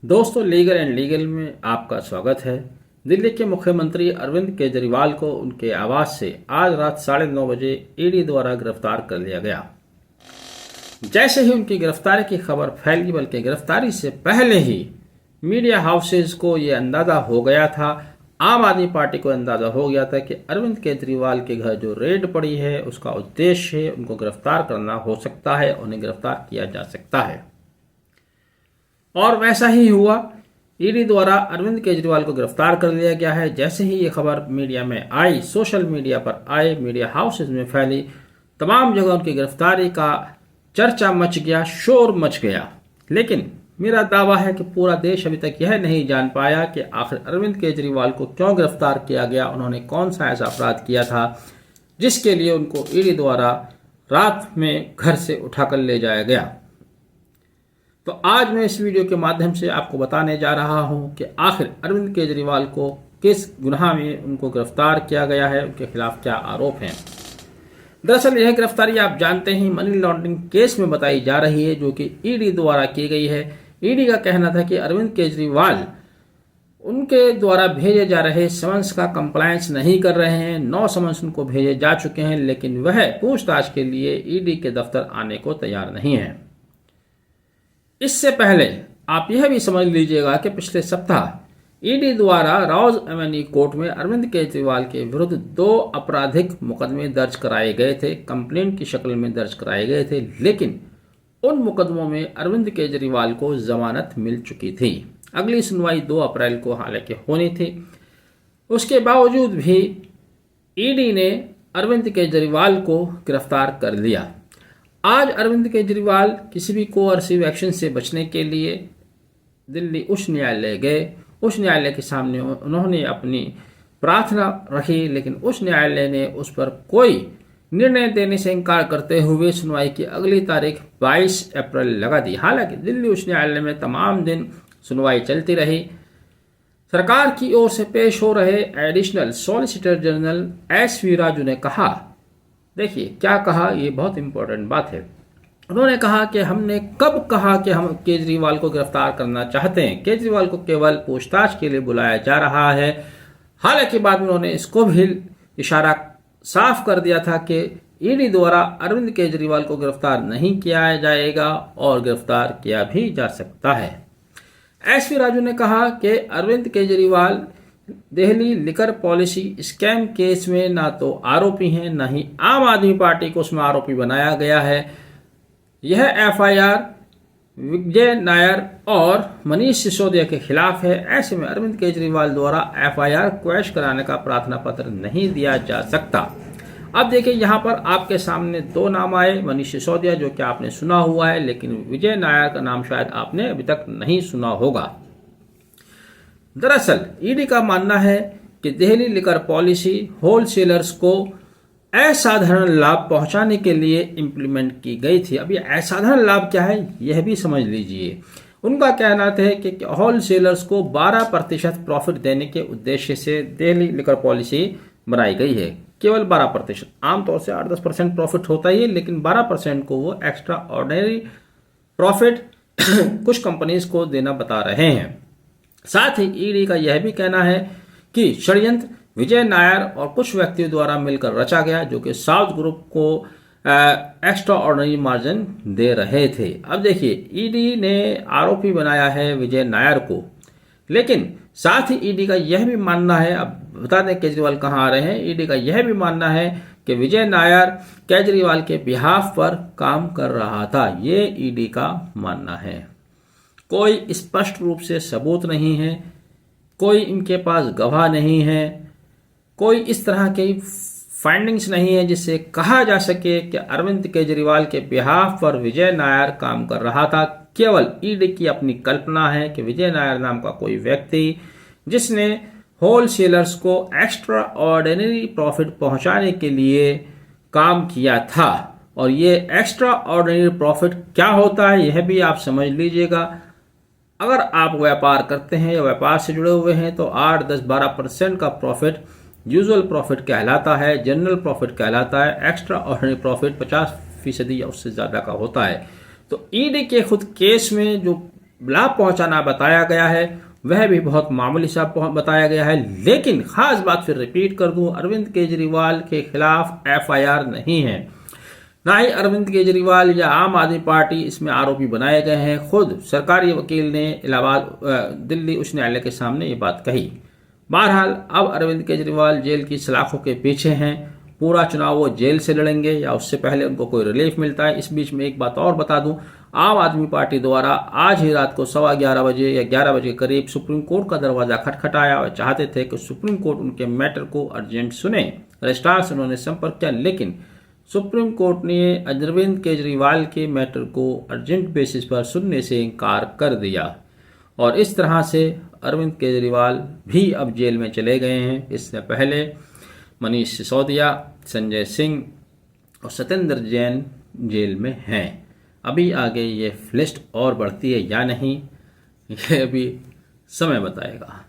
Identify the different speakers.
Speaker 1: दोस्तों, legal and legal में आपका स्वागत है। दिल्ली के मुख्यमंत्री अरविंद केजरीवाल को उनके आवास से आज रात 9:30 बजे ईडी द्वारा गिरफ्तार कर लिया गया। जैसे ही उनकी गिरफ्तारी की खबर फैली, बल्कि गिरफ्तारी से पहले ही मीडिया हाउसेज को यह अंदाजा हो गया था, आम आदमी पार्टी को अंदाजा हो गया था कि अरविंद केजरीवाल के घर जो रेड पड़ी है उसका उद्देश्य है उनको गिरफ्तार करना हो सकता है, उन्हें गिरफ्तार किया जा सकता है। और वैसा ही हुआ। ईडी द्वारा अरविंद केजरीवाल को गिरफ्तार कर लिया गया है। जैसे ही ये खबर मीडिया में आई, सोशल मीडिया पर आए, मीडिया हाउसेज में फैली, तमाम जगह उनकी गिरफ्तारी का चर्चा मच गया, शोर मच गया। लेकिन मेरा दावा है कि पूरा देश अभी तक यह नहीं जान पाया कि आखिर अरविंद केजरीवाल को क्यों गिरफ्तार किया गया, उन्होंने कौन सा ऐसा अपराध किया था जिसके लिए उनको ईडी द्वारा रात में घर से उठाकर ले जाया गया। तो आज मैं इस वीडियो के माध्यम से आपको बताने जा रहा हूं कि आखिर अरविंद केजरीवाल को किस गुनाह में उनको गिरफ्तार किया गया है, उनके खिलाफ क्या आरोप हैं। दरअसल यह गिरफ्तारी आप जानते हैं मनी लॉन्ड्रिंग केस में बताई जा रही है, जो कि ईडी द्वारा की गई है। ईडी का कहना था कि अरविंद केजरीवाल उनके द्वारा भेजे जा रहे समन्स का कंप्लायंस नहीं कर रहे हैं। 9 समन्स उनको भेजे जा चुके हैं, लेकिन वह पूछताछ के लिए ईडी के दफ्तर आने को तैयार नहीं है। इससे पहले आप यह भी समझ लीजिएगा कि पिछले सप्ताह ईडी द्वारा राउज एवेन्यू कोर्ट में अरविंद केजरीवाल के विरुद्ध 2 आपराधिक मुकदमे दर्ज कराए गए थे, कंप्लेंट की शक्ल में दर्ज कराए गए थे। लेकिन उन मुकदमों में अरविंद केजरीवाल को जमानत मिल चुकी थी। अगली सुनवाई 2 अप्रैल को हालांकि होनी थी। उसके बावजूद भी ईडी ने अरविंद केजरीवाल को गिरफ्तार कर लिया। आज अरविंद केजरीवाल किसी भी कोअर्सिव एक्शन से बचने के लिए दिल्ली उच्च न्यायालय गए। उच्च न्यायालय के सामने उन्होंने अपनी प्रार्थना रखी, लेकिन उच्च न्यायालय ने उस पर कोई निर्णय देने से इनकार करते हुए सुनवाई की अगली तारीख 22 अप्रैल लगा दी। हालांकि दिल्ली उच्च न्यायालय में तमाम दिन सुनवाई चलती रही। सरकार की ओर से पेश हो रहे additional solicitor general SV Raju ने कहा, देखिए क्या कहा, ये बहुत इंपॉर्टेंट बात है। उन्होंने कहा कि हमने कब कहा कि हम केजरीवाल को गिरफ्तार करना चाहते हैं, केजरीवाल को केवल पूछताछ के लिए बुलाया जा रहा है। हालांकि बाद में उन्होंने इसको भी इशारा साफ कर दिया था कि ईडी द्वारा अरविंद केजरीवाल को गिरफ्तार नहीं किया जाएगा और गिरफ्तार किया भी जा सकता है। SV राजू ने कहा कि Arvind Kejriwal Delhi liquor policy scam case में ना तो आरोपी हैं, ना ही आम आदमी पार्टी को उसमें आरोपी बनाया गया है। यह FIR विजय नायर और मनीष सिसोदिया के खिलाफ है। ऐसे में अरविंद केजरीवाल द्वारा FIR क्वैश कराने का प्रार्थना पत्र नहीं दिया जा सकता। अब देखिए, यहाँ पर आपके सामने 2 नाम आए। मनीष सिसोदिया, जो कि आपने सुना हुआ है, लेकिन विजय नायर का नाम शायद आपने अभी तक नहीं सुना होगा। दरअसल ईडी का मानना है कि दिल्ली लिकर पॉलिसी होलसेलर्स को असाधारण लाभ पहुंचाने के लिए इंप्लीमेंट की गई थी। अब ये असाधारण लाभ क्या है, यह भी समझ लीजिए। उनका कहना है कि होलसेलर्स को 12% प्रॉफिट देने के उद्देश्य से दिल्ली लिकर पॉलिसी बनाई गई है। केवल 12%, आमतौर से 8-10% प्रॉफिट होता ही है, लेकिन 12% को वो एक्स्ट्रा ऑर्डिनरी प्रॉफिट कुछ कंपनीज को देना बता रहे हैं। साथ ही ईडी का यह भी कहना है कि षड्यंत्र विजय नायर और कुछ व्यक्तियों द्वारा मिलकर रचा गया, जो कि साउथ ग्रुप को एक्स्ट्रा ऑर्डिनरी मार्जिन दे रहे थे। अब देखिए, ईडी ने आरोपी बनाया है विजय नायर को, लेकिन साथ ही ईडी का यह भी मानना है, अब बता दें केजरीवाल कहाँ आ रहे हैं, ईडी का यह भी मानना है कि विजय नायर केजरीवाल के बिहाफ पर काम कर रहा था। ये ईडी का मानना है। कोई स्पष्ट रूप से सबूत नहीं है, कोई इनके पास गवाह नहीं है, कोई इस तरह की फाइंडिंग्स नहीं है जिससे कहा जा सके कि अरविंद केजरीवाल के बिहाफ पर विजय नायर काम कर रहा था। केवल ईडी की अपनी कल्पना है कि विजय नायर नाम का कोई व्यक्ति जिसने होलसेलर्स को एक्स्ट्रा ऑर्डिनरी प्रॉफिट पहुंचाने के लिए काम किया था। और ये एक्स्ट्रा ऑर्डिनरी प्रॉफिट क्या होता है, यह भी आप समझ लीजिएगा। अगर आप व्यापार करते हैं या व्यापार से जुड़े हुए हैं तो 8, 10, 12% का प्रॉफिट यूजुअल प्रॉफिट कहलाता है, जनरल प्रॉफिट कहलाता है। एक्स्ट्रा ऑर्डिनरी प्रॉफिट 50% या उससे ज़्यादा का होता है। तो ईडी के खुद केस में जो लाभ पहुंचाना बताया गया है वह भी बहुत मामूली सा बताया गया है। लेकिन खास बात फिर रिपीट कर दूं, अरविंद केजरीवाल के खिलाफ एफआईआर नहीं है, ना ही अरविंद केजरीवाल या आम आदमी पार्टी इसमें आरोपी बनाए गए हैं। खुद सरकारी वकील ने दिल्ली उच्च न्यायालय के सामने ये बात कही। बहरहाल अब अरविंद केजरीवाल जेल की सलाखों के पीछे हैं। पूरा चुनाव वो जेल से लड़ेंगे या उससे पहले उनको कोई रिलीफ मिलता है। इस बीच में एक बात और बता दूं, आम आदमी पार्टी द्वारा आज ही रात को 11:15 बजे या 11 बजे के करीब सुप्रीम कोर्ट का दरवाजा खटखटाया और चाहते थे कि सुप्रीम कोर्ट उनके मैटर को अर्जेंट सुने। रजिस्ट्रार से उन्होंने संपर्क किया, लेकिन सुप्रीम कोर्ट ने अरविंद केजरीवाल के मैटर को अर्जेंट बेसिस पर सुनने से इनकार कर दिया और इस तरह से अरविंद केजरीवाल भी अब जेल में चले गए हैं। इससे पहले मनीष सिसोदिया, संजय सिंह और सत्येंद्र जैन जेल में हैं। अभी आगे ये लिस्ट और बढ़ती है या नहीं, ये अभी समय बताएगा।